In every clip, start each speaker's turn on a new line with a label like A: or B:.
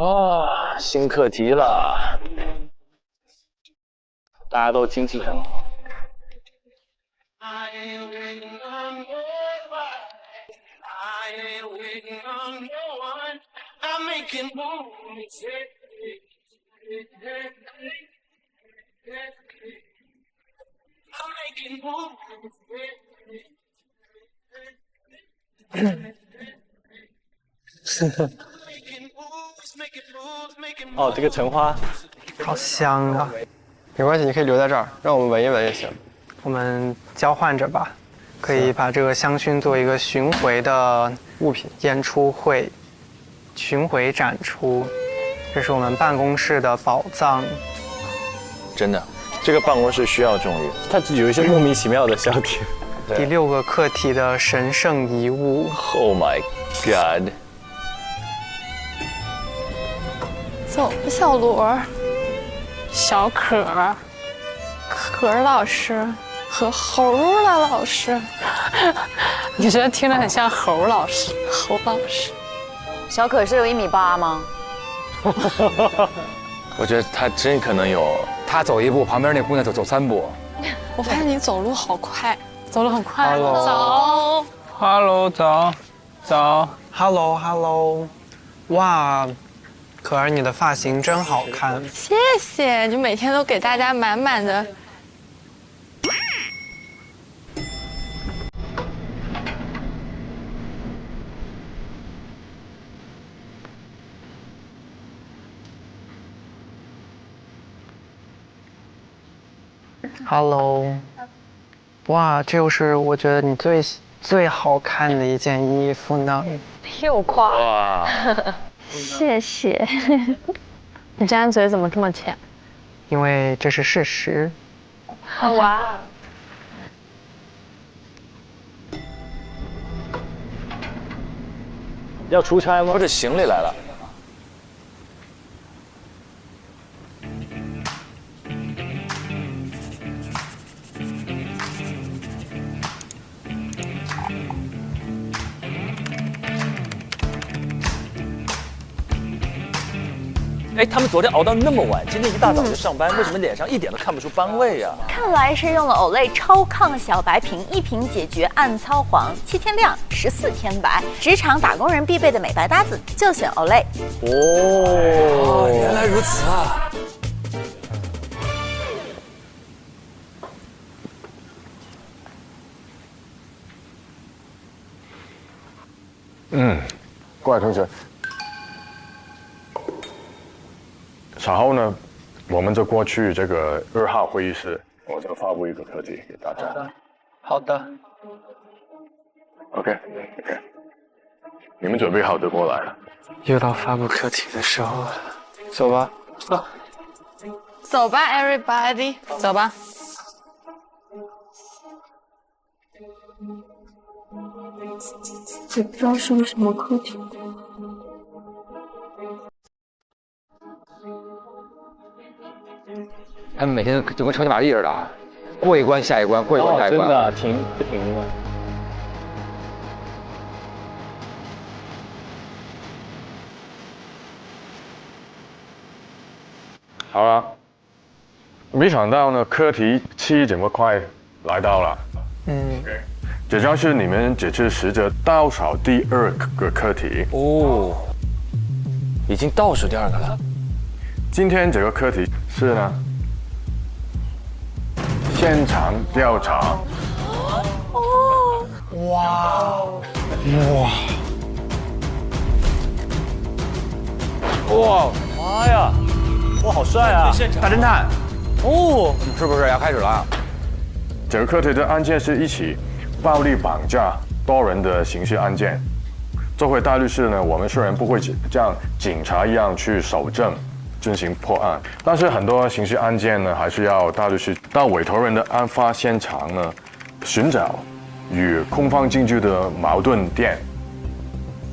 A: 啊，新课题了，大家都精气神好。哦，这个橙花
B: 好香啊！
C: 没关系，你可以留在这儿，让我们闻一闻也行。
B: 我们交换着吧，可以把这个香薰做一个巡回的
C: 物品
B: 演出会，巡回展出。这是我们办公室的宝藏。
A: 真的，这个办公室需要重力，它有一些莫名其妙的小点。
B: 第6个课题的神圣遗物。
A: Oh my god！
D: 走吧，小罗。小可老师和猴儿的老师，你觉得听着很像猴老师？猴老师，
E: 小可是有1.8米吗？
A: 我觉得他真可能有。
F: 他走1步，旁边那姑娘走3步。
D: 我发现你走路好快，走得很快。
B: 走
C: ，Hello， 早
B: ，Hello， 哇，可儿你的发型真好看。
D: 谢谢，你每天都给大家满满的。
B: Hello， 哇，这又是我觉得你最好看的一件衣服呢。
D: 又夸。
A: 哇，
D: 谢谢。你张嘴怎么这么浅？
B: 因为这是事实。
D: 哇。
A: 要出差吗？我这行李来了。哎，他们昨天熬到那么晚，今天一大早就上班，为什么脸上一点都看不出斑味啊？
E: 看来是用了Olay超抗小白瓶，1瓶解决暗糙黄，7天亮，14天白。职场打工人必备的美白搭子，就选Olay。
A: 哦，
F: 原来如此啊！
G: 各位同学。稍后呢，我们就过去这个2号会议室，我就发布一个课题给大家。
B: 好的。
G: OK， 你们准备好就过来了。
B: 又到发布课题的时候了，走吧。
D: 走吧 ，everybody， 走吧。也不知道是个什么课题。
F: 他们每天就跟超级玛丽似的，过一关下一关，过一关下一关。
A: 真的停不停的。
G: 好了，没想到呢，课题7这么快来到了。这将是你们这次试着倒数第2个课题。
A: 哦，已经倒数第2个了。
G: 今天这个课题是呢，现场调查。
A: 哇，妈呀！哇，好帅啊！
F: 大侦探，
A: 哦，
F: 是不是要开始了？
G: 这个课题的案件是一起暴力绑架多人的刑事案件。作为大律师呢，我们虽然不会像警察一样去搜证进行破案，但是很多刑事案件呢，还是要大律师到委托人的案发现场呢，寻找与控方证据的矛盾点，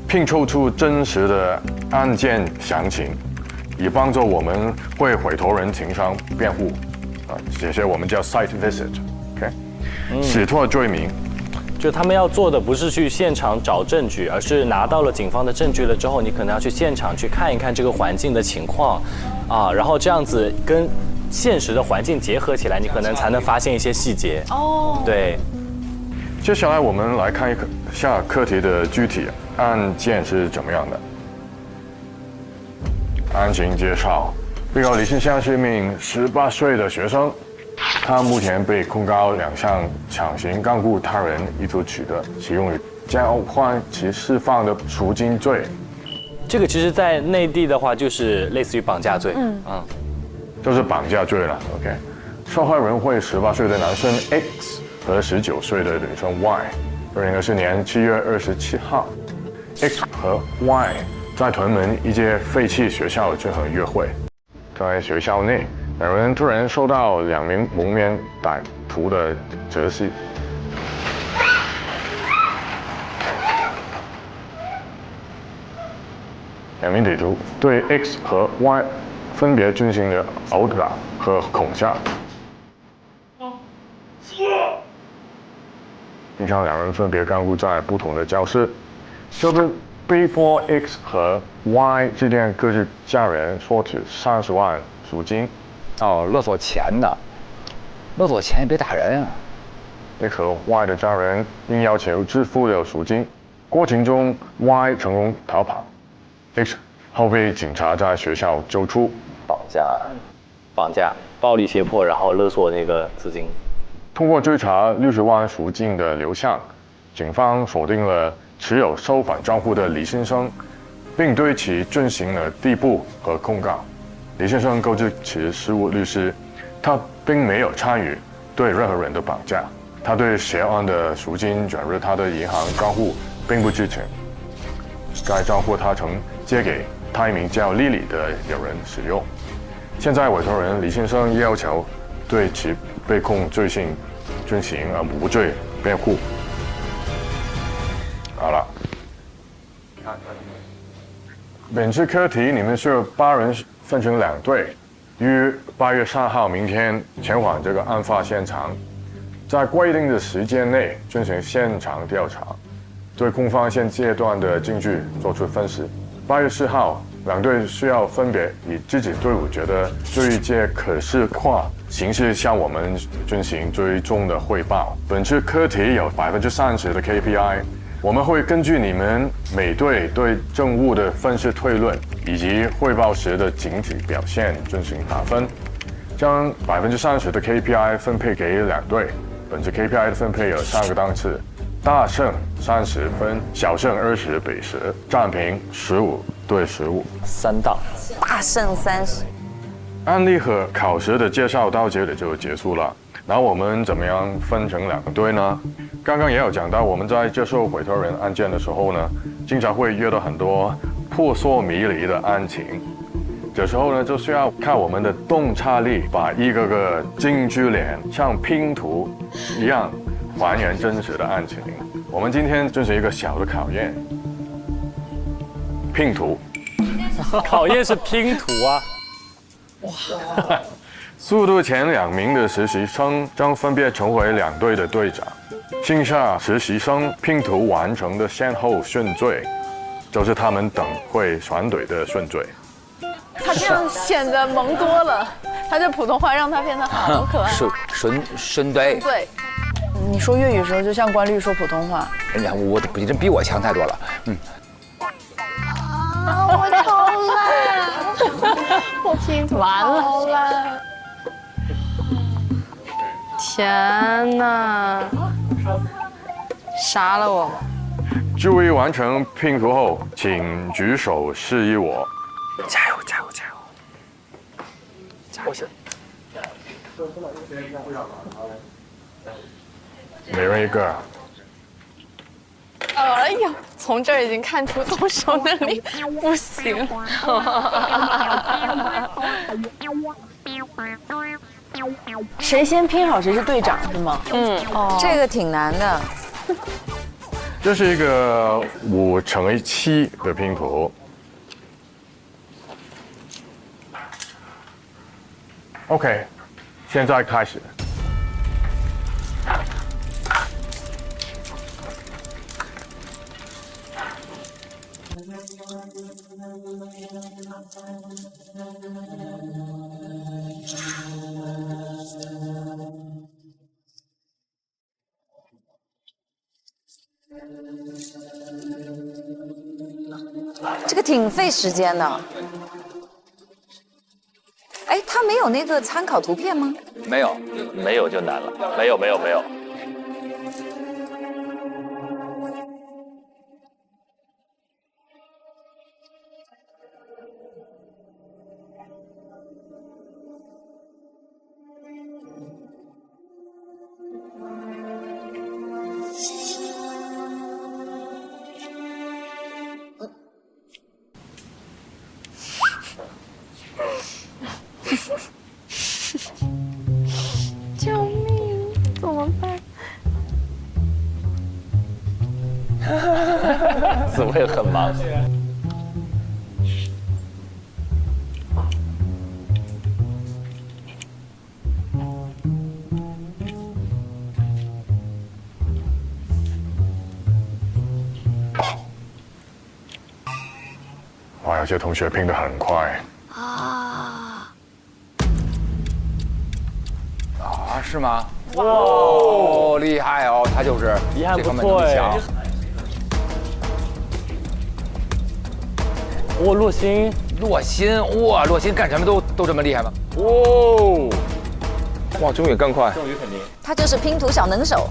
G: 拼凑出真实的案件详情，以帮助我们为委托人庭上辩护。这些我们叫 site visit，OK， 洗脱罪名。
A: 就他们要做的不是去现场找证据，而是拿到了警方的证据了之后，你可能要去现场去看一看这个环境的情况，啊，然后这样子跟现实的环境结合起来，你可能才能发现一些细节。哦，对。
G: 接下来我们来看一下课题的具体案件是怎么样的。案情介绍：被告李信香是一名18岁的学生，他目前被控告2项强行干预他人，意图取得其用于交换其释放的赎金罪。
A: 这个其实，在内地的话，就是类似于绑架罪。
G: 就是绑架罪了。OK， 受害人为18岁的男生 X 和19岁的女生 Y。2024年7月27号 ，X 和 Y 在屯门一间废弃学校进行约会。在学校内，两人突然受到2名蒙面歹徒的袭击。2名歹徒对 X 和 Y 分别进行了殴打和恐吓，并向2人分别干预在不同的教室。就是被迫 X 和 Y 致电各自家人索取30万赎金。
F: 哦，勒索钱的，勒索钱也别打人啊。
G: X 和 Y 的家人应要求支付了赎金，过程中 Y 成功逃跑 ，X 后被警察在学校揪出。
A: 绑架、暴力胁迫，然后勒索那个资金。
G: 通过追查60万赎金的流向，警方锁定了持有收款账户的李先生，并对其进行了逮捕和控告。李先生告知其事务律师，他并没有参与对任何人的绑架，他对涉案的赎金转入他的银行账户并不知情。该账户他曾借给他一名叫丽丽的友人使用。现在委托人李先生要求对其被控罪行进行无罪辩护。好了，本次课题你们是8人分成2队，于8月3号明天前往这个案发现场，在规定的时间内进行现场调查，对控方现阶段的证据作出分析。8月4号，2队需要分别以自己队伍觉得最接可视化形式向我们进行追踪的汇报。本次课题有30%的 KPI， 我们会根据你们每队对政务的分析推论以及汇报时的整体表现进行打分，将30%的 KPI 分配给2队。本次 KPI 的分配有3个档次。大胜30分，小胜20比10，战平15对15。
A: 3档，
E: 大胜30。
G: 案例和考试的介绍到这里就结束了。那我们怎么样分成2个队呢？刚刚也有讲到，我们在接受委托人案件的时候呢，经常会遇到很多扑朔迷离的案情。这时候呢，就需要看我们的洞察力，把一个个京剧脸像拼图一样还原真实的案情。我们今天就是一个小的考验，拼图。
A: 考验是拼图啊！
G: 哇！速度前2名的实习生将分别成为2队的队长，剩下实习生拼图完成的先后顺序，就是他们等会选队的顺序。
E: 他这样显得萌多了，他这普通话让他变得好可爱。
F: 顺对。
E: 对。你说粤语的时候就像关律说普通话。
F: 人家我人比我强太多了。
D: 啊，我超烂，我拼图完了。天哪！杀了我！
G: 注意完成拼图后，请举手示意我。
A: 加油！加油！加油！
G: 每人一个。
D: 哎呀，从这儿已经看出动手能力不行。
E: 谁先拼好谁是队长是吗？这个挺难的。
G: 这是一个5×7的拼图。OK， 现在开始。
H: 这个挺费时间的。哎，他没有那个参考图片吗？
F: 没有，
A: 没有就难了。没有。
D: 救命！怎么办？
A: 紫薇很忙。
G: 哇，有些同学拼得很快。
F: 啊，是吗？哇，哦，厉害哦，他就是
A: 遗憾
F: 这方面
A: 不错哎
F: 能力强。
A: 哇，洛星，
F: 哇，洛星干什么都这么厉害吗？哇，钟宇更快。
A: 终于肯定。
H: 他就是拼图小能手。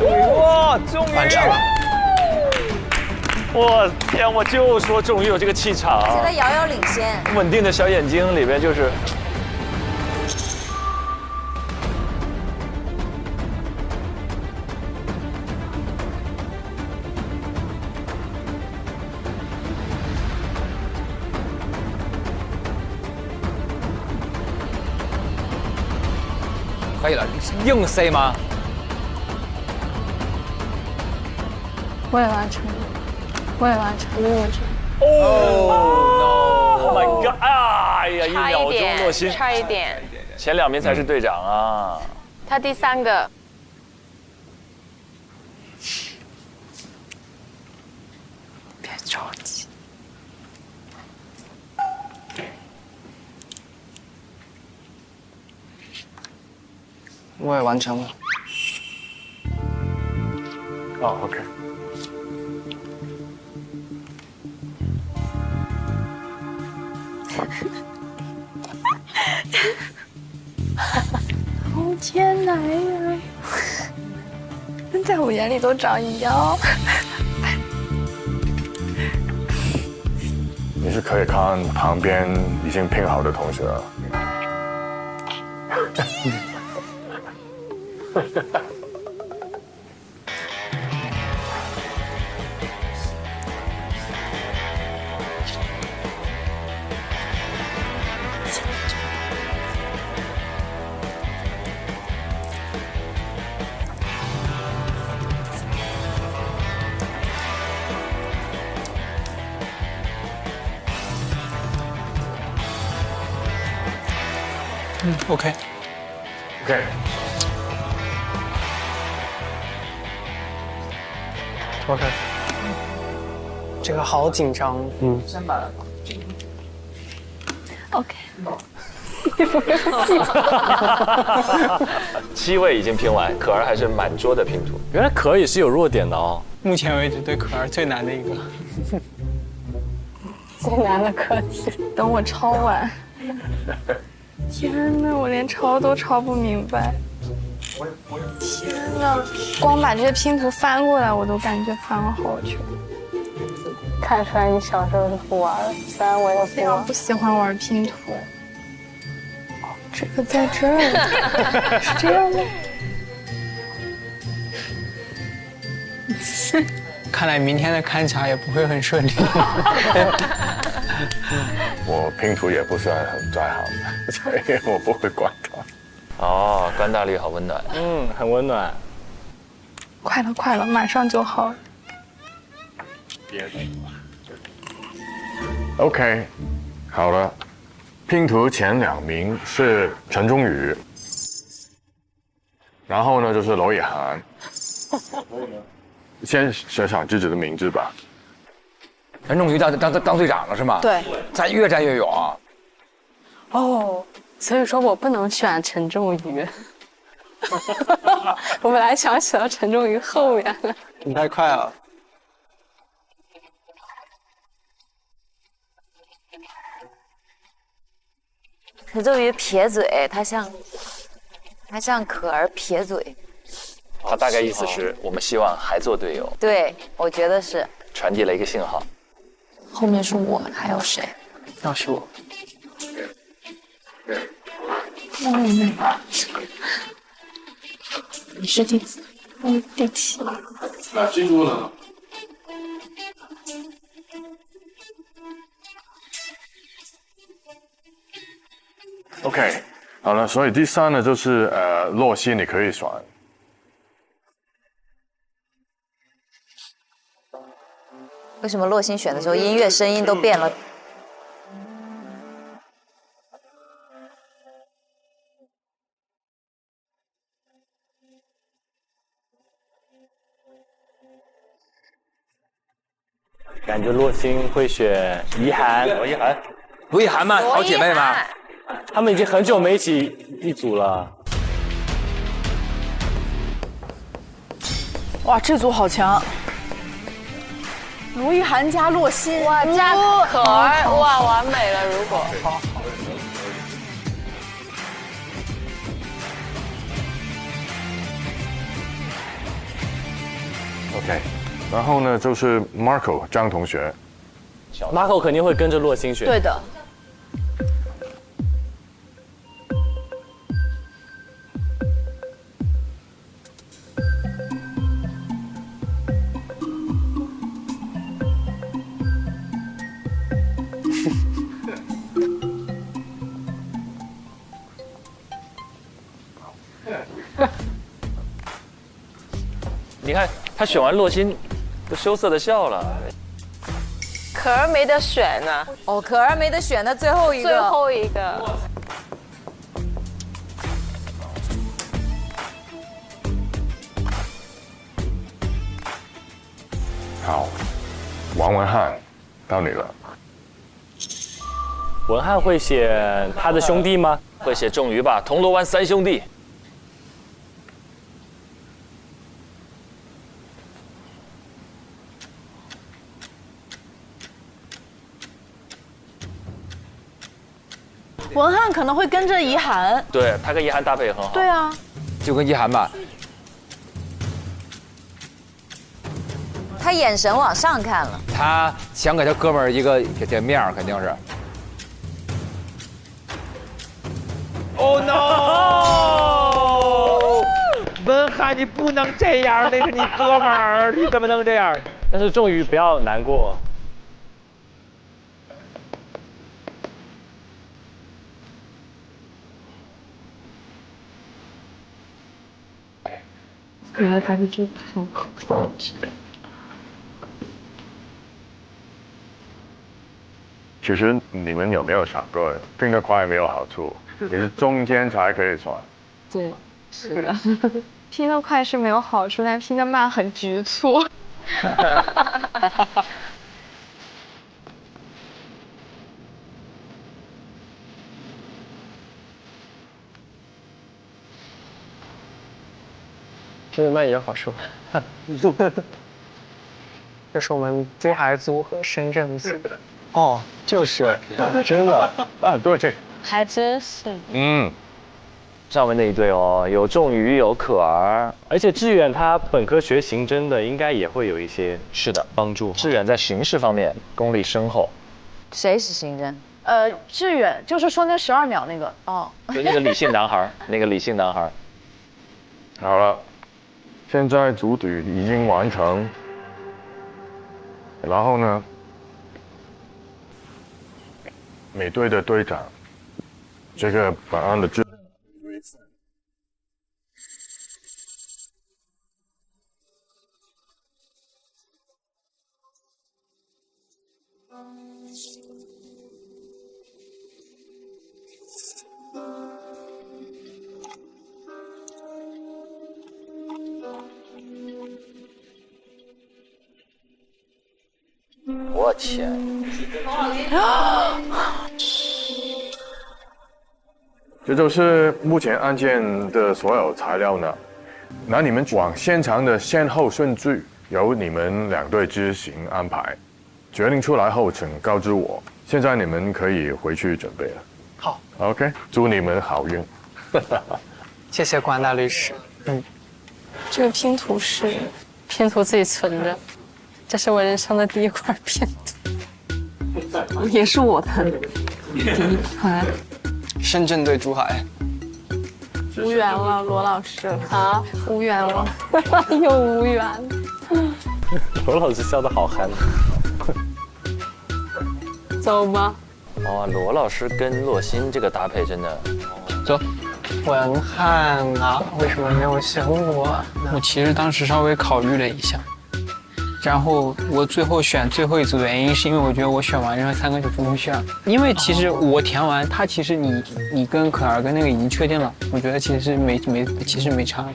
A: 哇，终于完成了！我天，我就说终于有这个气场，
H: 现在遥遥领先。
A: 稳定的小眼睛里边就是。
F: 可以了，硬塞吗？
D: 我也完成了，我也完成了。
A: Oh my god！ 哎呀，1秒钟洛星，
D: 差一点。
A: 前2名才是队长啊。
D: 他第3个。别着急。
B: 我也完成了。
G: 哦 ，OK。
D: 哦天哪呀！在我眼里都长一样。
G: 你是可以看旁边已经拼好的同学了。
C: OK。
G: OK。
B: OK。这个好紧张。
D: OK。
A: 7位已经拼完，可儿还是满桌的拼图。原来可儿也是有弱点的哦。
C: 目前为止对可儿最难的一个。
D: 最难的课题，等我抄完。天哪，我连抄都抄不明白。天哪，光把这些拼图翻过来，我都感觉翻了好久。看出来你小时候是不玩的，虽然我也非常不喜欢玩拼图。哦，这个在这儿，是这样吗？
C: 看来明天的勘察也不会很顺利。
G: 我拼图也不算很在行，所以我不会管它。
A: 哦，关大力好温暖。嗯，很温暖。
D: 快了，快了，马上就好了。
G: OK， 好了，拼图前2名是陈忠宇，然后呢就是罗以涵。先写上自己的名字吧。
F: 陈仲瑜当队长了是吗？
D: 对。
F: 咱越战越勇。
D: 哦，所以说我不能选陈仲瑜。我本来想写到陈仲瑜后面了。
C: 你太快了。
H: 陈仲瑜撇嘴，他像可儿撇嘴。
A: 他大概意思是我们希望还做队友。
H: 对，我觉得是
A: 传递了一个信号。
D: 后面是我，还有谁？
C: 要是我。
D: 你是第几？第7。
G: 那记住了。OK， 好了，所以第3呢就是洛熙，你可以选。
H: 为什么洛星选的时候音乐声音都变了？
A: 感觉洛星会选怡涵，
F: 罗意涵嘛，好姐妹嘛。
A: 他们已经很久没一组了。
E: 哇，这组好强！卢一涵加洛欣，
D: 哇，加可儿，哇，完美了！如果好。
G: OK， 然后呢就是 Marco 张同学。
A: Marco 肯定会跟着洛星选。
E: 对的。
A: 你看他选完洛星，都羞涩的笑了。
D: 可儿没得选呢。
H: 哦，可儿没得选的最后一个。
D: 最后一个。
G: 好，王文翰，到你了。
A: 文翰会写他的兄弟吗？会写仲瑜吧，铜锣湾3兄弟。
E: 文翰可能会跟着怡涵。
A: 对他跟怡涵搭配也很好。
E: 对啊。
F: 就跟怡涵吧。
H: 他眼神往上看了。
F: 他想给他哥们儿一个给面儿，肯定是。
I: Oh no！ 文翰，你不能这样，那是你哥们儿，你怎么能这样？
A: 但是仲瑜不要难过。
D: 原来他是这样。
G: 其实你们有没有想过，拼得快没有好处，你是中间才可以传。
D: 对，是的。拼得快是没有好处，但拼得慢很局促。
B: 拼得慢也有好处。这是我们珠海组和深圳组。
C: 哦，就是真的
G: 啊，对。
D: 还真是。
A: 上面那一队哦，有仲瑜，有可儿，而且志远他本科学刑侦的，应该也会有一些帮助。志远在刑事方面功力深厚。
H: 谁是刑侦？
E: 志远就是说那12秒那个哦。
A: 就那个理性男孩，那个理性男孩。
G: 好了，现在组队已经完成，然后呢，每队的队长，这个本案的
C: 我天！
G: 这就是目前案件的所有材料呢。那你们往现场的先后顺序由你们2队自行安排，决定出来后请告知我。现在你们可以回去准备了。
B: 好
G: ，OK， 祝你们好运。
B: 谢谢关大律师。
D: 这个拼图是拼图自己存着，这是我人生的第一块拼图，也是我的第一块。
C: 深圳对珠海。
D: 无缘了，罗老师啊，无缘了，又无缘。
A: 罗老师笑得好憨。
D: 走吧。
A: 哦，罗老师跟洛欣这个搭配真的，
C: 走。
B: 文翰啊，为什么没有选我呢？
J: 我其实当时稍微考虑了一下，然后我最后选最后一组的原因是因为我觉得我选完这3个就不用选了，因为其实我填完他，其实你跟可儿跟那个已经确定了，我觉得其实没差，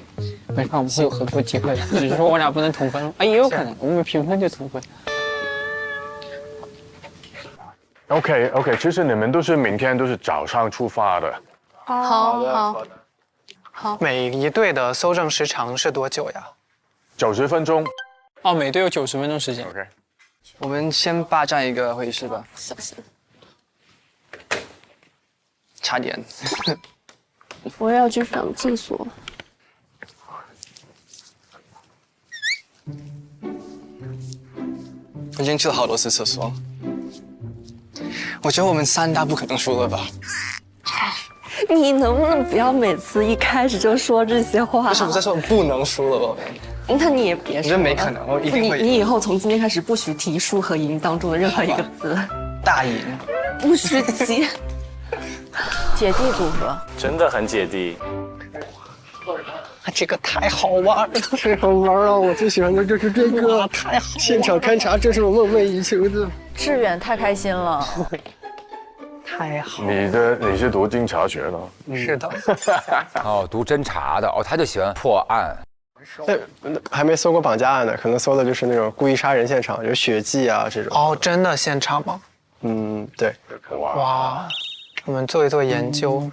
J: 我们会有合作机会，只是说我俩不能同分啊，也有可能我们平分就同分。
G: OK， 其实你们都是明天都是早上出发的。
D: 好。
B: 每一队的搜证时长是多久呀
G: ？90分钟。
J: 哦，每队有90分钟时间。
G: OK，
C: 我们先霸占一个会议室吧。
D: 小心。
C: 差点。
D: 我要去上厕所。
C: 我已经去了好多次厕所。我觉得我们3大不可能输了吧？
K: 你能不能不要每次一开始就说这些话？
C: 不是我在说不能输了，宝贝。
K: 那你也别说。
C: 我觉得没可能，我一定会。
K: 你以后从今天开始不许提输和赢当中的任何一个字。
C: 大赢。
K: 不许提。
E: 姐弟组合，
A: 真的很姐弟。
C: 这个太好玩了，太好玩了！我最喜欢的就是这个，太好！现场勘查，这是我梦寐以求的。
E: 志远太开心了。
B: 太好！
G: 你是读警察学的？
B: 是的。
F: 哦，读侦查的哦，他就喜欢破案。
C: 还没搜过绑架案呢，可能搜的就是那种故意杀人现场，有血迹啊这种。
B: 哦，真的现场吗？
C: 对。
B: 哇，我们做一做研究。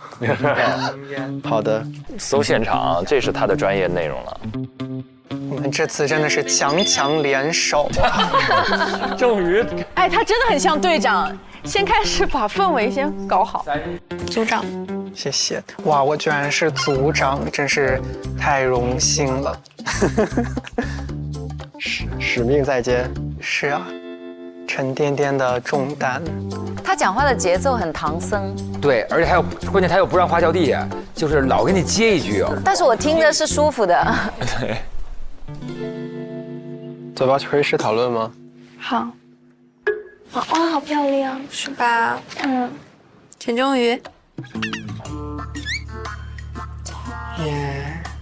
C: 好的。
A: 搜现场，这是他的专业内容了。
B: 我们这次真的是强联手啊！
A: 终于，
E: 哎，他真的很像队长。先开始把氛围先搞好。
D: 组长，
B: 谢谢。哇，我居然是组长，真是太荣幸了。
C: 使命在肩。
B: 是啊，沉甸甸的重担。
H: 他讲话的节奏很唐僧。
F: 对，而且关键他又不让花浇地，就是老给你接一句哦。
H: 但是我听着是舒服的。
A: 对。
C: 走吧，去会议室讨论吗？
D: 好。哇，好漂亮，是吧？陈忠宇，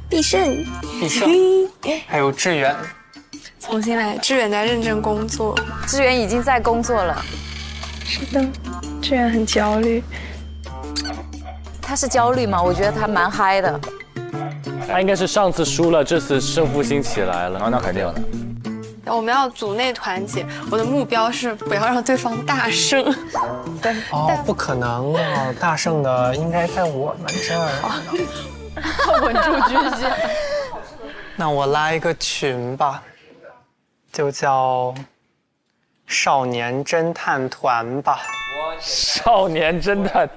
D: 必胜，
B: 还有志远，
D: 重新来。志远在认真工作，
H: 志远已经在工作了。
D: 是的，志远很焦虑。
H: 他是焦虑吗？我觉得他蛮嗨的。
A: 他应该是上次输了，这次胜负心起来了。
F: 那肯定的。
D: 我们要组内团结，我的目标是不要让对方大胜。
B: 对，不可能啊！大胜的应该在我们这儿。
E: 稳住军心。
B: 那我拉一个群吧，就叫少年侦探团吧。
A: 少年侦探。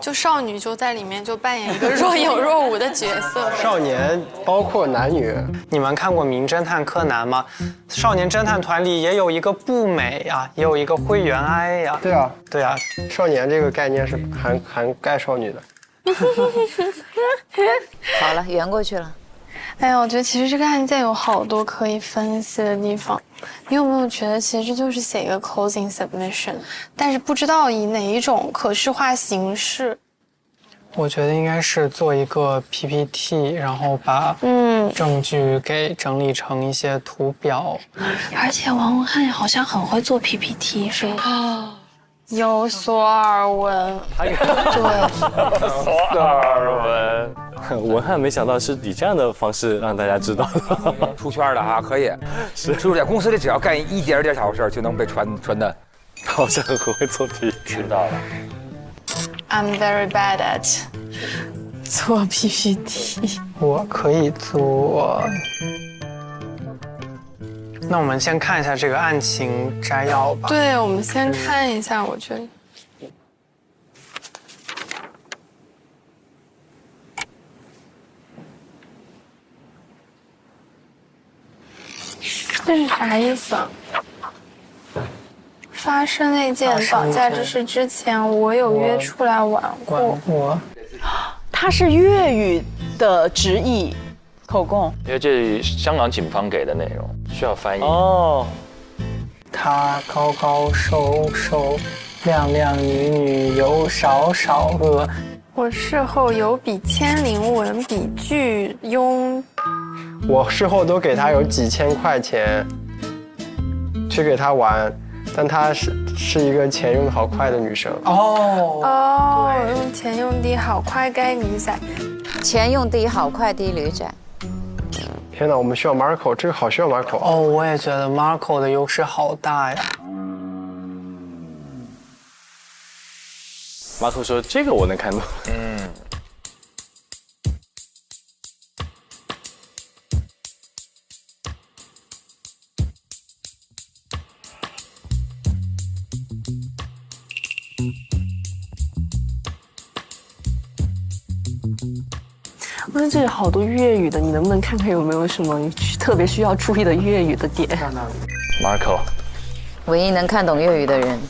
D: 就少女就在里面就扮演一个若有若无的角色。
C: 少年包括男女。
B: 你们看过《名侦探柯南》吗？少年侦探团里也有一个步美呀，也有一个灰原哀呀。
C: 对啊，
B: 对啊，
C: 少年这个概念是涵盖少女的。
H: 好了，圆过去了。
D: 哎呀，我觉得其实这个案件有好多可以分析的地方。你有没有觉得，其实就是写一个 closing submission， 但是不知道以哪一种可视化形式？
B: 我觉得应该是做一个 PPT， 然后把证据给整理成一些图表。
D: 而且王文翰好像很会做 PPT， 是吗？有所耳闻。
A: 对，有所耳闻。文翰没想到是以这样的方式让大家知道的，
F: 出圈了哈，可以。是不是在公司里只要干一点点小事就能被传的？
A: 好像很会做题。
F: 知道了。
D: I'm very bad at 做 PPT。
B: 我可以做。那我们先看一下这个案情摘要吧。
D: 对，我们先看一下，我觉得。这是啥意思啊？发生那件绑架之事之前，我有约出来玩过。
K: 它是粤语的直译口供，
L: 因为这是香港警方给的内容，需要翻译。
B: 哦，他高高瘦瘦，靓靓女女有少少个。
D: 我事后有笔签名文笔巨庸。
C: 我事后都给他有几千块钱去给他玩，但她是一个钱用的好快的女生。
D: 哦，用钱用的好快该女仔，
H: 钱用的好快的女仔。
C: 天哪，我们需要 Marco， 这个好需要 Marco。
B: 哦，我也觉得 Marco 的优势好大呀。
A: 马可说这个我能看懂。
K: 我觉得这里好多粤语的，你能不能看看有没有什么你特别需要注意的粤语的点
L: ？Marco，
H: 唯一能看懂粤语的人，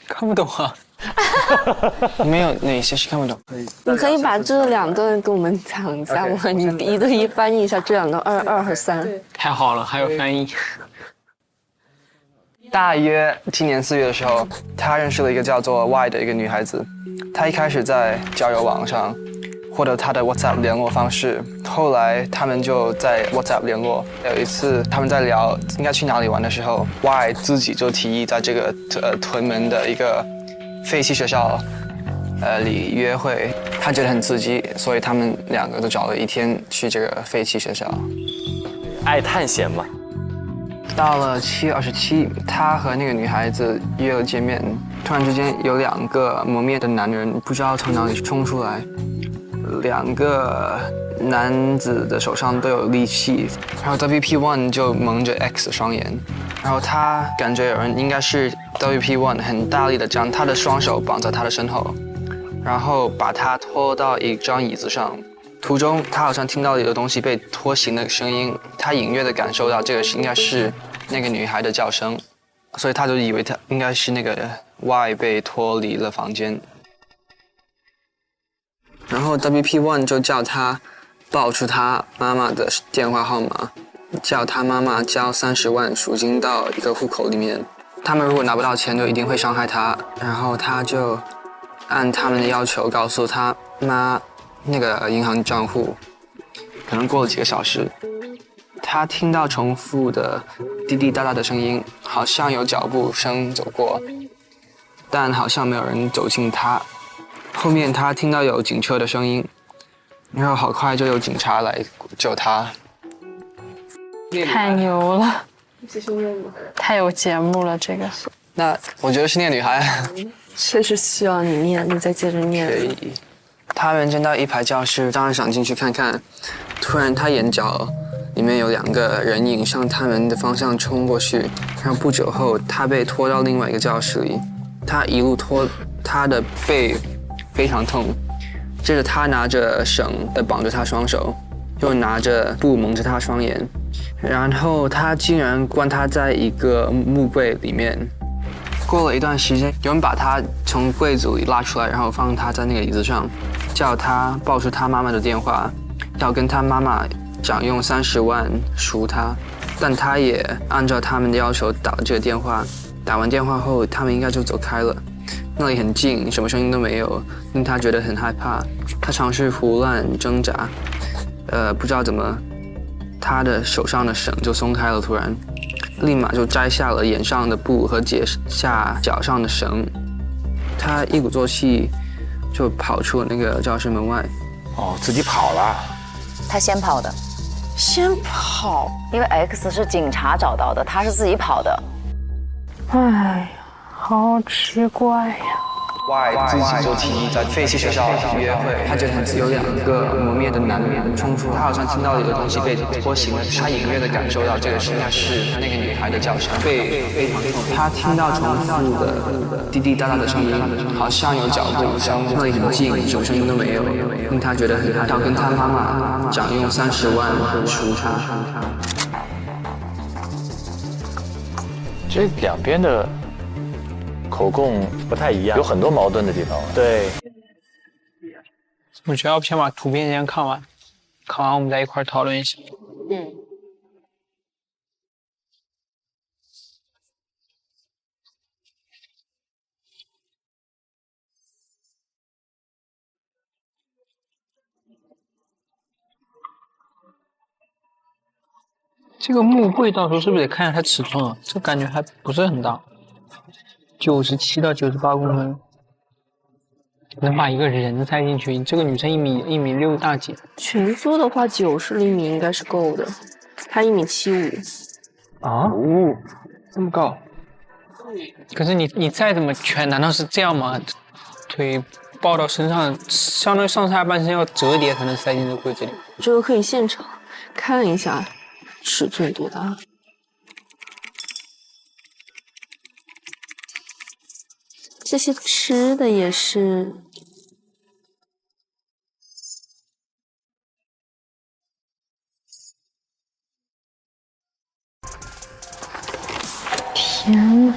J: 看不懂啊。没有哪些是看不懂。
K: 你可以把这两段跟我们讲一下吗？你一对一翻译一下这两段2和3。
J: 太好了，还有翻译。
M: 大约今年4月的时候，他认识了一个叫做 Y 的一个女孩子。他一开始在交友网上获得她的 WhatsApp 联络方式，后来他们就在 WhatsApp 联络。有一次他们在聊应该去哪里玩的时候 ，Y 自己就提议在这个屯门的一个废弃学校里约会，他觉得很刺激，所以他们两个都找了一天去这个废弃学校。
A: 爱探险嘛。
M: 到了7月27，他和那个女孩子约了见面，突然之间有2个蒙面的男人不知道从哪里冲出来，2个男子的手上都有利器，然后 WP1 就蒙着 X 的双眼，然后他感觉有人应该是 WP1 很大力的将他的双手绑在他的身后，然后把他拖到一张椅子上。途中，他好像听到有东西被拖行的声音，他隐约的感受到这个应该是那个女孩的叫声，所以他就以为他应该是那个 Y 被脱离了房间。然后 WP1 就叫他报出他妈妈的电话号码，叫他妈妈交30万赎金到一个户口里面，他们如果拿不到钱就一定会伤害他。然后他就按他们的要求告诉他妈那个银行账户。可能过了几个小时，他听到重复的滴滴答答的声音，好像有脚步声走过，但好像没有人走近他。后面他听到有警车的声音，然后好快就有警察来救他。
D: 太牛了，太有节目了，这个。
M: 那我觉得是那个女孩。
K: 确实需要你念，你再接着念。
M: 可以。他们进到一排教室，当然想进去看看。突然，他眼角里面有2个人影向他们的方向冲过去，然后不久后，他被拖到另外一个教室里。他一路拖，他的背非常痛。接着，他拿着绳绑着他双手，又拿着布蒙着他双眼，然后他竟然关他在一个木柜里面。过了一段时间，有人把他从柜子里拉出来，然后放他在那个椅子上，叫他报出他妈妈的电话，要跟他妈妈讲用30万赎他。但他也按照他们的要求打了这个电话。打完电话后，他们应该就走开了。那里很静，什么声音都没有，令他觉得很害怕。他尝试胡乱挣扎，不知道怎么，他的手上的绳就松开了，突然。立马就摘下了眼上的布和解下脚上的绳，他一鼓作气就跑出了那个教室门外。
F: 哦，自己跑了。
H: 他先跑的。
D: 先跑，
H: 因为 X 是警察找到的，他是自己跑的。
D: 哎呀，好奇怪呀。
M: Y 自己就提议在废弃学校约会，他觉得有2个磨灭的男人冲突，他好像听到有东西被拖行了，他隐约的感受到这个声音是那个女孩的叫声，非常痛。他听到重复的滴滴答答的声音，好像有脚步声，那里很近，什么声音都没有，令他觉得很害怕，跟他妈妈讲用30万赎他。
L: 这两边的口供
A: 不太一样，
L: 有很多矛盾的地方。
A: 对，
J: 我觉得要不先把图片先看完，看完我们再一块讨论一下。这个木柜到时候是不是得看一下它尺寸啊？这感觉还不是很大，97到98公分，能把一个人塞进去。这个女生1米6大几，
K: 裙缩的话90厘米应该是够的，她1.75米。
J: 啊？
C: 哦，这么高？
J: 可是你再怎么蜷，难道是这样吗？腿抱到身上，相当于上下半身要折叠才能塞进这个柜子里。
K: 这个可以现场看一下尺寸多大。这些吃的也是。
D: 天哪！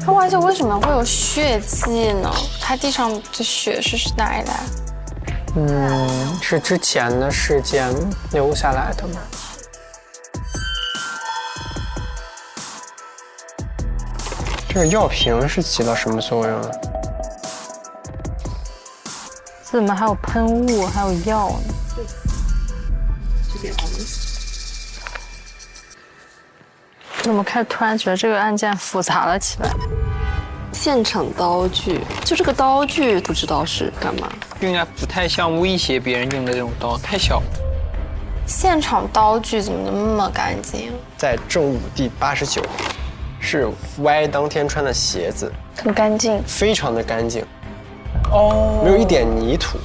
D: 它外界为什么会有血迹呢？它地上的血是哪里来？
B: 是之前的事件留下来的吗？这个药瓶是起到什么作用呢？
D: 这怎么还有喷雾，还有药呢？怎么突然觉得这个案件复杂了起来？
K: 现场刀具，就这个刀具不知道是干嘛，
J: 用起来不太像威胁别人用的这种刀，太小。
D: 现场刀具怎么那么干净？
C: 在证物第89，是 Y 当天穿的鞋子，
D: 很干净，
C: 非常的干净，没有一点泥土，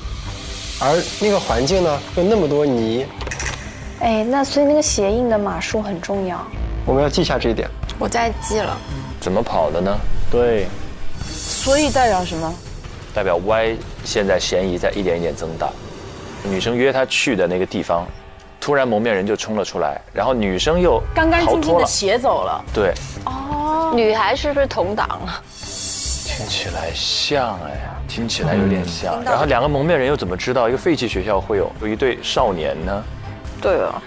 C: 而那个环境呢，有那么多泥。
D: 哎，那所以那个鞋印的码数很重要，
C: 我们要记下这一点。
D: 我在记了。
L: 怎么跑的呢？
A: 对。
N: 所以代表什么？
L: 代表 Y 现在嫌疑在一点一点增大。女生约他去的那个地方，突然蒙面人就冲了出来，然后女生又
N: 干干净净的鞋走了。
L: 对。
N: 哦，女孩是不是同党啊？
L: 听起来像哎，听起来有点像。然后两个蒙面人又怎么知道一个废弃学校会有一对少年呢？
N: 对啊。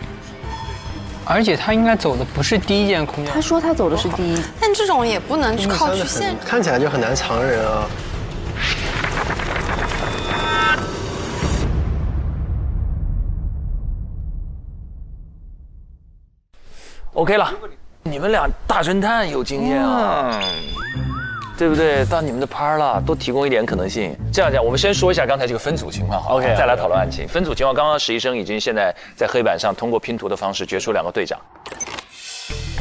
J: 而且他应该走的不是第一间空间。
K: 他说他走的是第一，
D: 但这种也不能靠去现场，
C: 看起来就很难藏人啊。
L: OK 了，你们俩大侦探有经验啊，对不对？到你们的趴了，多提供一点可能性。这样讲，我们先说一下刚才这个分组情况，好 ，OK， 再来讨论案情。分组情况，刚刚实习生已经现在在黑板上通过拼图的方式决出2个队长，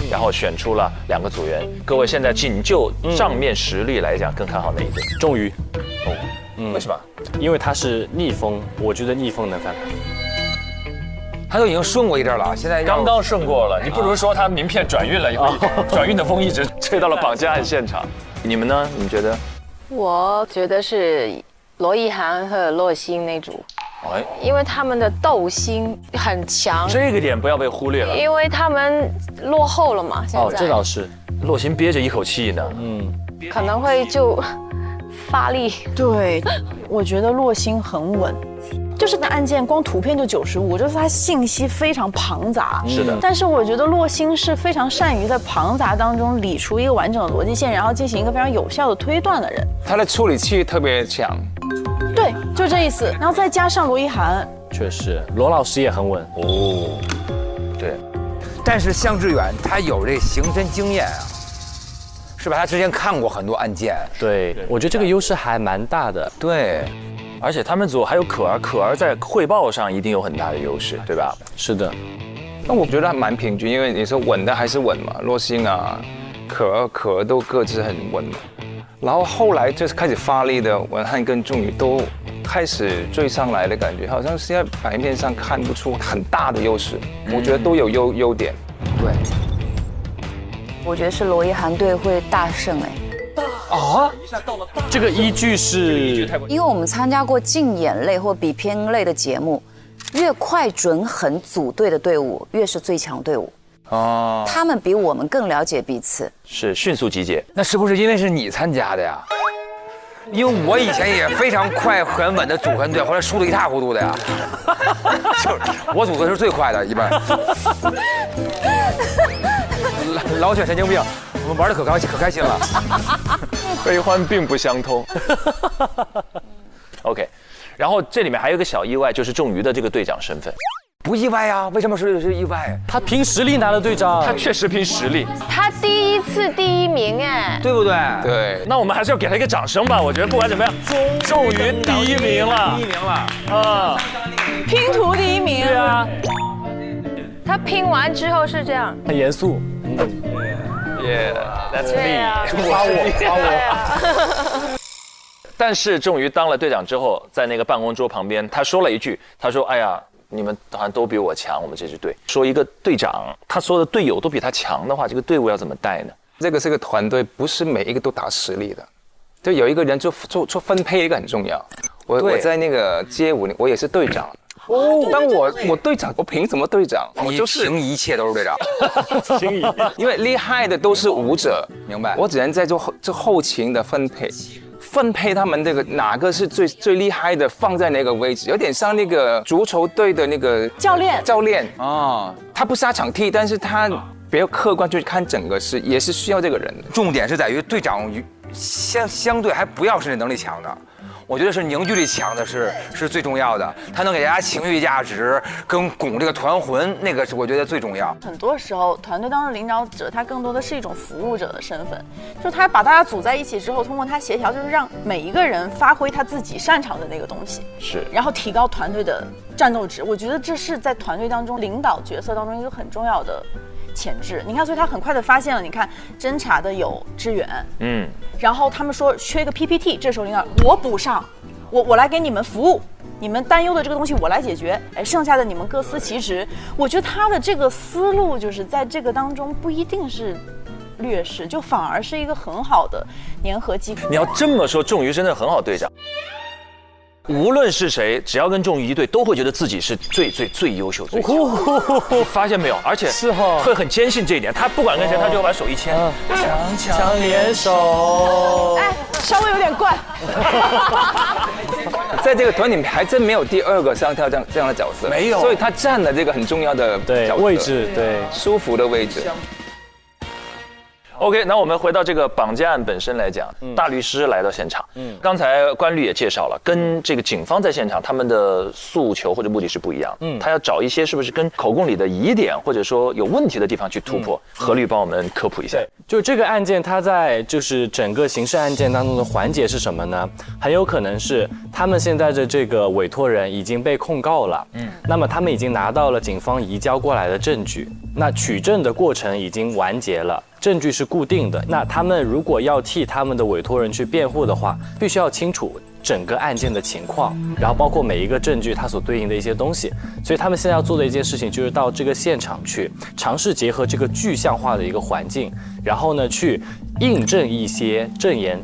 L: 然后选出了2个组员。各位现在仅就账面实力来讲，更看好哪一队？
A: 终于，
L: 为什么？
A: 因为他是逆风，我觉得逆风能翻盘。
F: 他都已经顺过一阵了，现在
L: 刚刚顺过了，你不如说他名片转运了，转运的风一直吹到了绑架案现场。你们呢？你们觉得？
N: 我觉得是罗意涵和洛欣那组，因为他们的斗心很强。
L: 这个点不要被忽略了，
N: 因为他们落后了嘛。现在
L: 这倒是。洛欣憋着一口气呢，
N: 可能会就发力。对，我觉得洛欣很稳。就是那案件光图片就95，就是它信息非常庞杂。
L: 是的，
N: 但是我觉得洛欣是非常善于在庞杂当中理出一个完整的逻辑线，然后进行一个非常有效的推断的人。
F: 他的处理器特别强。
N: 对，就这意思。然后再加上罗意涵，
A: 确实，罗老师也很稳
L: 哦。对，
F: 但是向致远他有这刑侦经验啊，是吧？他之前看过很多案件，
A: 对，我觉得这个优势还蛮大的。
L: 对，而且他们组还有可儿在汇报上一定有很大的优势，对吧？
A: 是的。
M: 那我觉得还蛮平均，因为你说稳的还是稳嘛，洛星啊、可儿都各自很稳嘛。然后后来就是开始发力的文翰跟仲宇都开始追上来的感觉，好像是在版面上看不出很大的优势，我觉得都有优点。
F: 对，
H: 我觉得是罗一涵队会大胜哎。
A: 啊，这个依据是，
H: 因为我们参加过竞演类或比拼类的节目，越快准狠组队的队伍越是最强队伍。哦，他们比我们更了解彼此，
L: 是迅速集结。
F: 那是不是因为是你参加的呀？因为我以前也非常快很稳的组团队，后来输得一塌糊涂的呀。就是我组的是最快的，一般。老选神经病，我们玩的可开心了。
L: 悲欢并不相通。OK， 然后这里面还有一个小意外，就是仲瑜的这个队长身份。
F: 不意外呀？为什么是意外？
A: 他凭实力拿了队长，
L: 他确实凭实力。
O: 他第一次第一名哎，
F: 对不对？
L: 对。那我们还是要给他一个掌声吧。我觉得不管怎么样，仲瑜第一名了，
F: 第一名了
L: 啊！
N: 拼图第一名。
L: 对啊。
O: 他拼完之后是这样，
A: 很严肃。
L: Yeah，that's me。
A: 夸我。
L: 但是仲瑜当了队长之后，在那个办公桌旁边，他说了一句，他说：“哎呀。”你们好像都比我强，我们这支队。说一个队长，他所有的队友都比他强的话，这个队伍要怎么带呢？
M: 这个是个团队，不是每一个都打实力的，就有一个人做分配，一个很重要。我在那个街舞，我也是队长。哦，但我队长，我凭什么队长？我就是
F: 凭一切都是队长。
L: 凭一，
M: 因为厉害的都是舞者，
F: 明白？
M: 我只能在做后勤的分配他们这个哪个是最厉害的，放在哪个位置，有点像那个足球队的那个
N: 教练
M: 啊，他不下场踢，但是他比较客观去看整个也是需要这个人的。
F: 重点是在于队长相对还不要是能力强的。我觉得是凝聚力强的是最重要的，他能给大家情绪价值跟拱这个团魂，那个是我觉得最重要。
N: 很多时候，团队当中的领导者，他更多的是一种服务者的身份，就是他把大家组在一起之后，通过他协调，就是让每一个人发挥他自己擅长的那个东西，
L: 是，
N: 然后提高团队的战斗值。我觉得这是在团队当中领导角色当中一个很重要的潜质。你看，所以他很快的发现了，你看侦查的有支援，然后他们说缺个 PPT， 这时候领导我补上，我来给你们服务，你们担忧的这个东西我来解决，哎，剩下的你们各司其职。我觉得他的这个思路就是在这个当中不一定是劣势，就反而是一个很好的粘合剂。
L: 你要这么说，仲瑜真的很好队长。无论是谁，只要跟仲瑜一队，都会觉得自己是最优秀、最强。你发现没有？而且
A: 是哈，
L: 会很坚信这一点。他不管跟谁，他就把手一牵，
A: 强联手。
N: 哎，稍微有点怪。
M: 在这个团里面还真没有第二个像他这样的角色，
F: 没有，
M: 所以他占了这个很重要的
A: 位置，对，
M: 舒服的位置。
L: OK， 那我们回到这个绑架案本身来讲，大律师来到现场，刚才关律也介绍了，跟这个警方在现场他们的诉求或者目的是不一样，他要找一些是不是跟口供里的疑点或者说有问题的地方去突破。何律帮我们科普一下。
A: 就这个案件，它在就是整个刑事案件当中的环节是什么呢？很有可能是他们现在的这个委托人已经被控告了，那么他们已经拿到了警方移交过来的证据，那取证的过程已经完结了。证据是固定的，那他们如果要替他们的委托人去辩护的话，必须要清楚整个案件的情况，然后包括每一个证据它所对应的一些东西。所以他们现在要做的一件事情，就是到这个现场去，尝试结合这个具象化的一个环境，然后呢去印证一些证言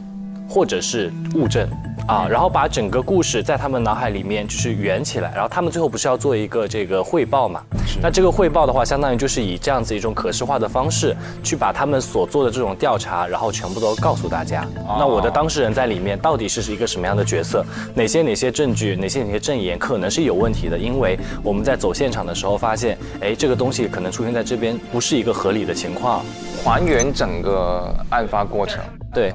A: 或者是物证啊，然后把整个故事在他们脑海里面就是圆起来，然后他们最后不是要做一个这个汇报嘛？那这个汇报的话，相当于就是以这样子一种可视化的方式，去把他们所做的这种调查，然后全部都告诉大家。那我的当事人在里面到底是一个什么样的角色？哪些证据，哪些证言可能是有问题的？因为我们在走现场的时候发现，哎，这个东西可能出现在这边不是一个合理的情况，
M: 还原整个案发过程。
A: 对。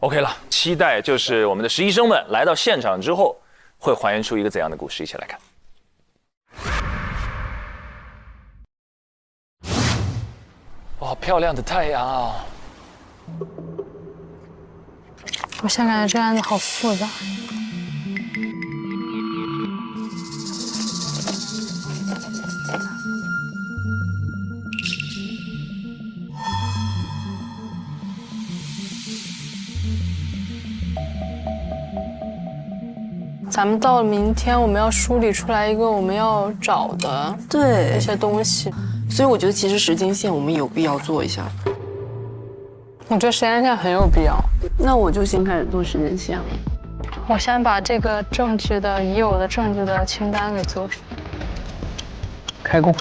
L: OK 了，期待就是我们的实习生们来到现场之后，会还原出一个怎样的故事？一起来看。哇，漂亮的太阳啊！
D: 我现在感觉这个案子好复杂。咱们到了明天，我们要梳理出来一个我们要找的一些东西。
K: 所以我觉得其实时间线我们有必要做一下。
D: 我觉得时间线很有必要。
K: 那我就先开始做时间线了。
D: 我先把这个证据的已有的证据的清单给做出来。
C: 开工。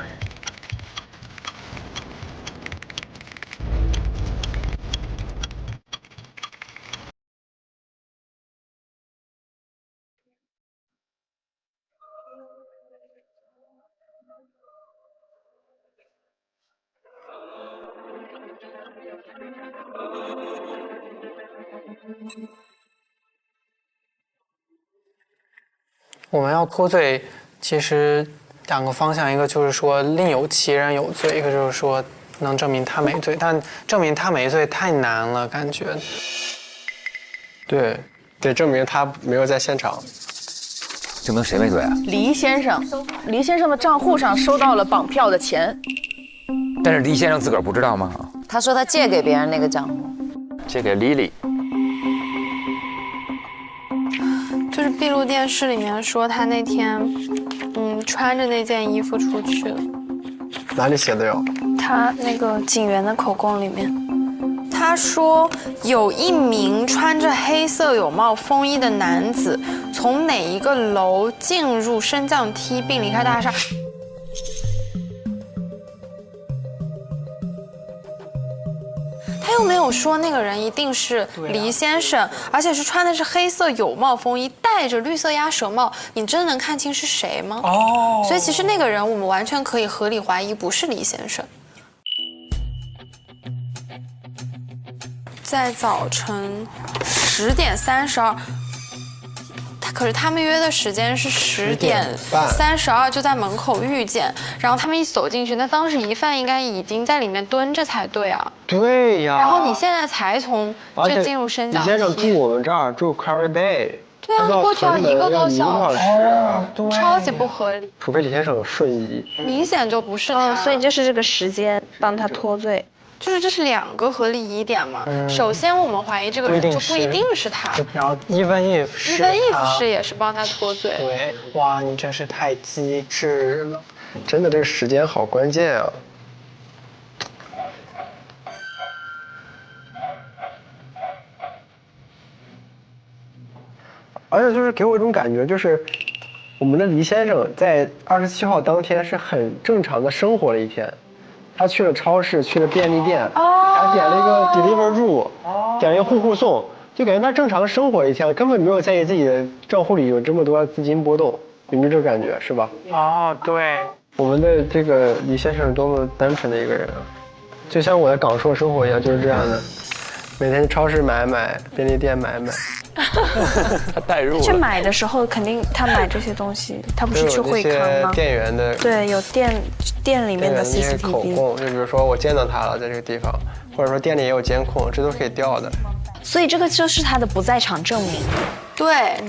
B: 我们要脱罪，其实2个方向，一个就是说另有其人有罪，一个就是说能证明他没罪，但证明他没罪太难了，感觉。
C: 对，得证明他没有在现场。
F: 证明谁没罪啊？
N: 黎先生的账户上收到了绑票的钱，
F: 但是黎先生自个儿不知道吗？
H: 他说他借给别人那个账户，
L: 借给 Lily。
D: 就是闭路电视里面说他那天，穿着那件衣服出去了。
C: 哪里写的哟？
D: 他那个警员的口供里面，他说有一名穿着黑色有帽风衣的男子从哪一个楼进入升降梯并离开大厦。他又没有说那个人一定是黎先生，而且是穿的是黑色有帽风衣，戴着绿色鸭舌帽，你真的能看清是谁吗？所以其实那个人我们完全可以合理怀疑不是黎先生。在早晨10点32。可是他们约的时间是10点32，就在门口遇见，然后他们一走进去，那当时疑犯应该已经在里面蹲着才对啊。
C: 对呀。
D: 然后你现在才从这进入升降梯。
C: 李先生住我们这儿，住 Carry Bay。
D: 对啊，过去要1个多小时，超级不合理。
C: 除非李先生有瞬移，
D: 明显就不是他。
O: 所以就是这个时间帮他脱罪。
D: 就是这是2个合理疑点嘛。首先我们怀疑这个人就不一定是他。
B: 然后even if
D: 是也是帮他脱罪。
B: 对，哇，你真是太机智了。
C: 真的这个时间好关键啊。而且就是给我一种感觉，就是我们的黎先生在27号当天是很正常的生活了一天。他去了超市，去了便利店，还点了一个 Deliveroo，点了一个户送，就感觉他正常生活一天，根本没有在意自己的账户里有这么多资金波动，有没有这个感觉？是吧？
B: 对。
C: 我们的这个李先生是多么单纯的一个人啊，就像我在港硕生活一样，就是这样的，每天去超市买，便利店买。
L: 他代入了。
O: 去买的时候，肯定他买这些东西，他不是去惠康吗？
C: 店员的
O: 对，有店里面的 CCTV
C: 口供，就比如说我见到他了，在这个地方，或者说店里也有监控，这都可以调的。
O: 所以这个就是他的不在场证明。
D: 对。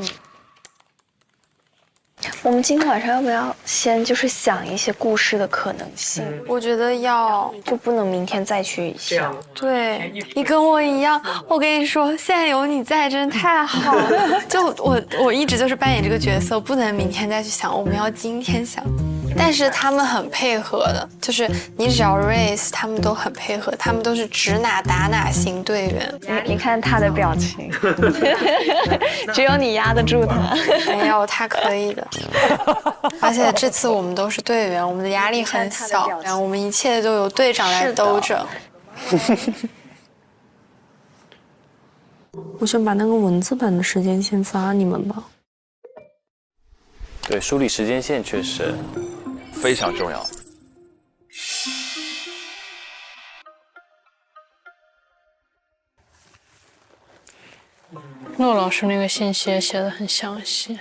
O: 我们今天晚上要不要先就是想一些故事的可能性？
D: 我觉得要，
O: 就不能明天再去想。
D: 对，你跟我一样，我跟你说，现在有你在真的太好了。就我一直就是扮演这个角色，不能明天再去想，我们要今天想。但是他们很配合的，就是你只要 raise， 他们都很配合，他们都是指哪打哪型队员。
O: 你看他的表情，只有你压得住他。
D: 没有，他可以的。而且这次我们都是队员，我们的压力很小，然后我们一切都由队长来兜着。
K: 我想把那个文字版的时间线发你们吧。
A: 对，梳理时间线确实
L: 非常重要。
D: 骆老师那个信息也写得很详细。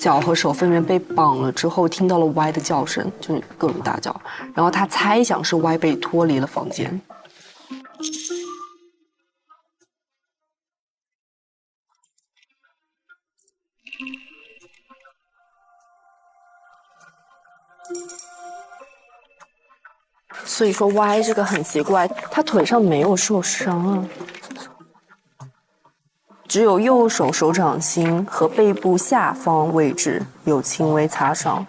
K: 脚和手分别被绑了之后，听到了 Y 的叫声，就是各种大叫，然后他猜想是 Y 被脱离了房间。所以说 Y 这个很奇怪，他腿上没有受伤啊，只有右手手掌心和背部下方位置有轻微擦伤。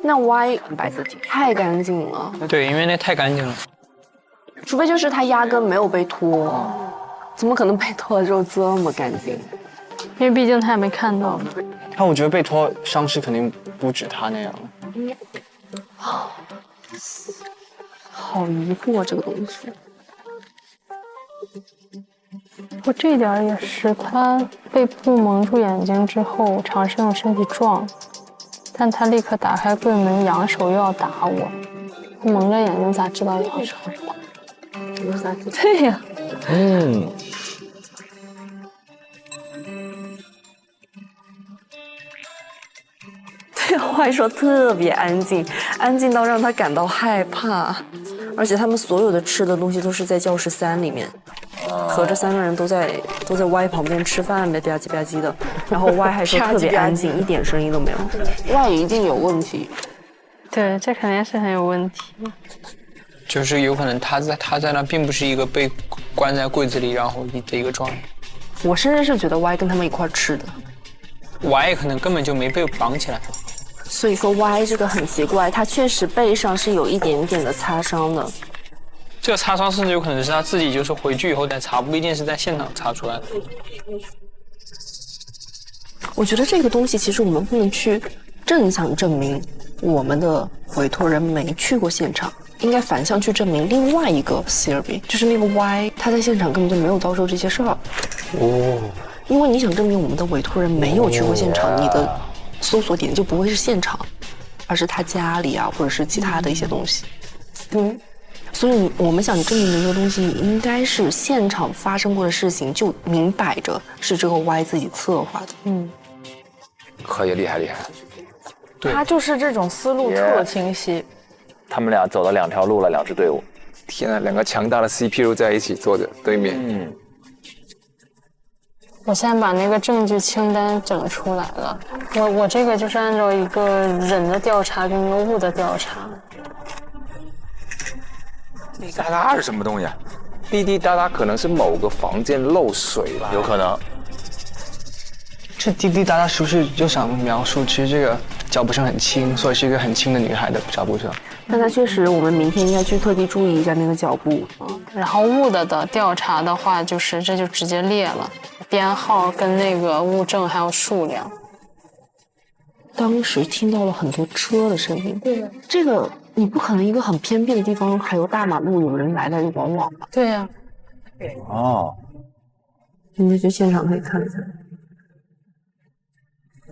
K: 那 Y 白字体太干净了。
J: 对，因为那太干净了。
K: 除非就是他压根没有被脱，怎么可能被脱了之后这么干净？
D: 因为毕竟他也没看到。
M: 但我觉得被脱伤势肯定不止他那样。
K: 好疑惑这个东西。
D: 我这一点也是，他被布蒙住眼睛之后，尝试用身体撞，但他立刻打开柜门，扬手又要打我。他蒙着眼睛咋知道扬手是打？对呀。
K: 对话说特别安静，安静到让他感到害怕。而且他们所有的吃的东西都是在教室3里面，和这3个人都在 Y 旁边吃饭呗，吧唧吧唧的。然后 Y 还说特别安静，一点声音都没有。Y 一定有问题。
D: 对，这肯定是很有问题。
J: 就是有可能他在那并不是一个被关在柜子里然后的一个状态。
K: 我甚至是觉得 Y 跟他们一块吃的。
J: Y 可能根本就没被绑起来。
K: 所以说 Y 这个很奇怪，他确实背上是有一点点的擦伤的。
J: 这个擦伤甚至有可能是他自己就是回去以后再擦，不一定是在现场擦出来的。
K: 我觉得这个东西其实我们不能去正向证明我们的委托人没去过现场，应该反向去证明另外一个 theory， 就是那个 Y 他在现场根本就没有遭受这些事儿。因为你想证明我们的委托人没有去过现场，你的搜索点就不会是现场，而是他家里啊，或者是其他的一些东西。所以我们想证明的一个东西，应该是现场发生过的事情，就明摆着是这个 Y 自己策划的。
F: 可以，厉害。
N: 他就是这种思路特清晰。
L: 他们俩走了2条路了，2支队伍。
F: 天啊，2个强大的 CPU 在一起坐着对面。
D: 我现在把那个证据清单整出来了。我这个就是按照一个人的调查跟一个物的调查。
F: 滴答答是什么东西啊？滴滴答答可能是某个房间漏水吧？
L: 有可能。
M: 这滴滴答答是不是就想描述，其实这个脚步声很轻，所以是一个很轻的女孩的脚步声？
K: 但他确实，我们明天应该去特地注意一下那个脚步。
D: 然后物的调查的话，就是这就直接列了编号跟那个物证还有数量。
K: 当时听到了很多车的声音。对，这个你不可能一个很偏僻的地方还有大马路，有人来来往往吧？
D: 对呀。
K: 你们去现场可以看一下。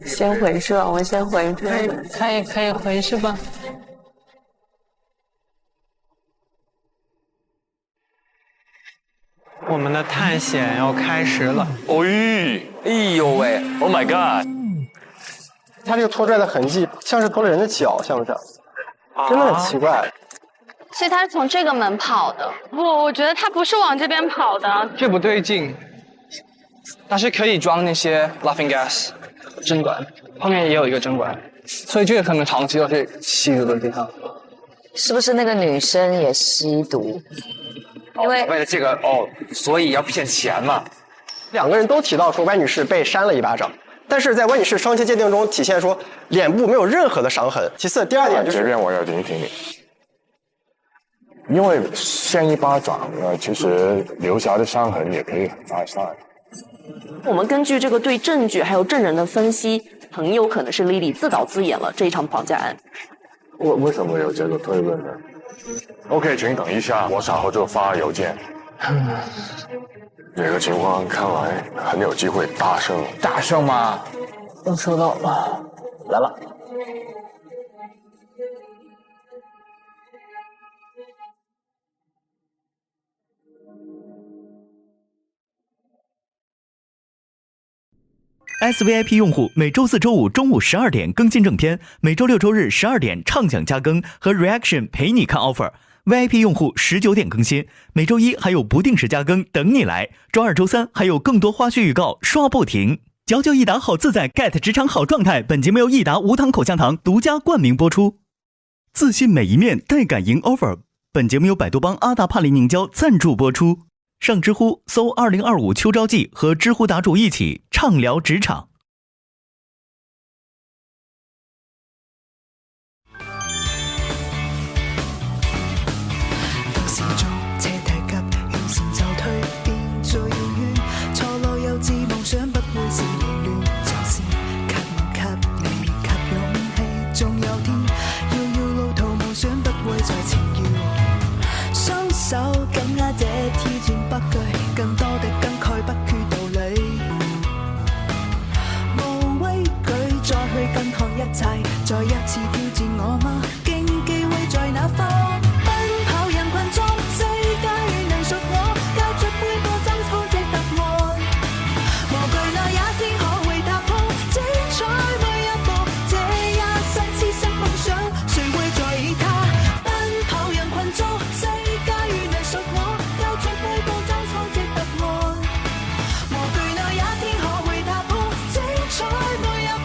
D: 先回是吧？我先回。可以回是吧？
B: 我们的探险要开始了。
F: 哎呦喂
L: ！Oh my god！
C: 他这个拖拽的痕迹像是拖了人的脚，像不像？真的很奇怪。
D: 所以他是从这个门跑的。不，我觉得他不是往这边跑的。
M: 这不对劲。但是可以装那些 laughing gas 针管，后面也有一个针管，所以这个可能长期都是吸毒的地方。
H: 是不是那个女生也吸毒？因为
F: 为了这个所以要骗钱嘛。
C: 2个人都提到说歪女士被扇了一巴掌，但是在歪女士伤情鉴定中体现说脸部没有任何的伤痕。其次，第2点就是
G: 这边我要停一停你，因为扇一巴掌其实留下的伤痕也可以很发散。
K: 我们根据这个对证据还有证人的分析，很有可能是 Lily 自导自演了这一场绑架案。
G: 为什么有这个推论呢 ？OK， 请等一下，我稍后就发邮件。这个情况看来很有机会大胜。
F: 大胜吗？
M: 我收到了，
L: 来了。
P: SVIP 用户每周4、周5中午12点更新正片，每周6、周日12点畅享加更和 Reaction 陪你看 offer。VIP 用户19点更新，每周1还有不定时加更等你来。周2、周3还有更多花絮预告刷不停。99益达好自在 ，get 职场好状态。本节目由益达无糖口香糖独家冠名播出。自信每一面，带感赢 offer。本节目由百度帮阿达帕林凝胶赞助播出。上知乎搜2025秋招季，和知乎答主一起畅聊职场。
Q: 手緊握這挑戰不懼，更多的感慨不缺道理，無畏懼再去跟看一切，再一次挑戰我嗎？競技會在哪方？奔跑人群中，世界能屬我，交出每個爭吵的答案，無懼那一天可會踏破，精彩每一步，這一生痴心夢想，誰會在意它？奔跑人群中。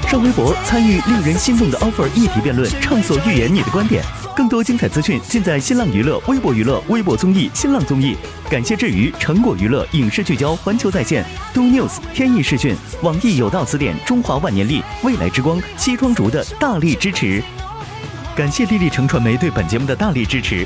P: 上微博参与令人心动的 offer 议题辩论，畅所欲言你的观点。更多精彩资讯尽在新浪娱乐、微博娱乐、微博综艺、新浪综艺。感谢至于成果娱乐、影视聚焦、环球在线、Do News、天意视讯、网易有道词典、中华万年历、未来之光、西窗竹的大力支持。感谢丽丽城传媒对本节目的大力支持。